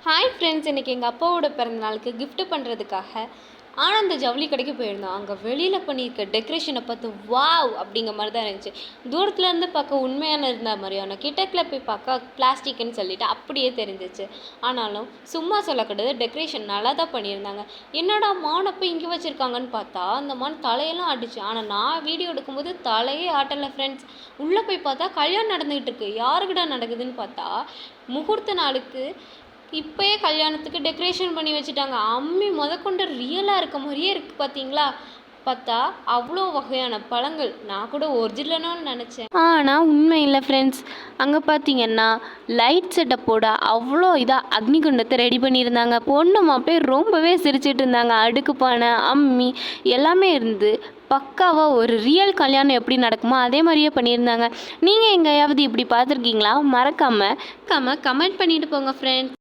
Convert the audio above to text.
Hi friends, இன்றைக்கி எங்கள் அப்பாவோட பிறந்தநாளுக்கு கிஃப்ட் பண்ணுறதுக்காக ஆனந்த ஜவுளி கடைக்கு போயிருந்தோம். அங்கே வெளியில் பண்ணியிருக்க டெக்கரேஷனை பார்த்து வாவ் அப்படிங்கிற மாதிரி தான் இருந்துச்சு. தூரத்துலேருந்து பார்க்க உண்மையான இருந்த மாதிரியான, கிட்டக்கில் போய் பார்க்க பிளாஸ்டிக்னு சொல்லிட்டு அப்படியே தெரிஞ்சிச்சு. ஆனாலும் சும்மா சொல்லக்கூடாது, டெக்கரேஷன் நல்லா தான் பண்ணியிருந்தாங்க. என்னடா மான் அப்போ இங்கே வச்சுருக்காங்கன்னு பார்த்தா அந்த மான் தலையெல்லாம் ஆடிச்சு. ஆனால் நான் வீடியோ எடுக்கும்போது தலையே ஆட்டலை ஃப்ரெண்ட்ஸ். உள்ளே போய் பார்த்தா கல்யாணம் நடந்துகிட்டு இருக்கு. யாருக்கிட்ட நடக்குதுன்னு பார்த்தா முகூர்த்த நாளுக்கு இப்போயே கல்யாணத்துக்கு டெக்கரேஷன் பண்ணி வச்சுட்டாங்க. அம்மி முதற்கொண்டு ரியலாக இருக்க மாதிரியே இருக்குது பார்த்தீங்களா. பார்த்தா அவ்வளோ வகையான பழங்கள். நான் கூட ஒரிஜினல்னு நினச்சேன், ஆனால் உண்மை இல்லை ஃப்ரெண்ட்ஸ். அங்கே பார்த்தீங்கன்னா லைட் செட்டப்போட அவ்வளோ இதாக அக்னிகுண்டத்தை ரெடி பண்ணியிருந்தாங்க. பொண்ணு மாப்பிள்ளை ரொம்பவே சிரிச்சிட்டு இருந்தாங்க. அடுக்கு பானை, அம்மி எல்லாமே இருந்து பக்காவாக ஒரு ரியல் கல்யாணம் எப்படி நடக்குமோ அதே மாதிரியே பண்ணியிருந்தாங்க. நீங்கள் எங்கேயாவது இப்படி பார்த்துருக்கீங்களா? மறக்காமல் கமெண்ட் பண்ணிட்டு போங்க ஃப்ரெண்ட்ஸ்.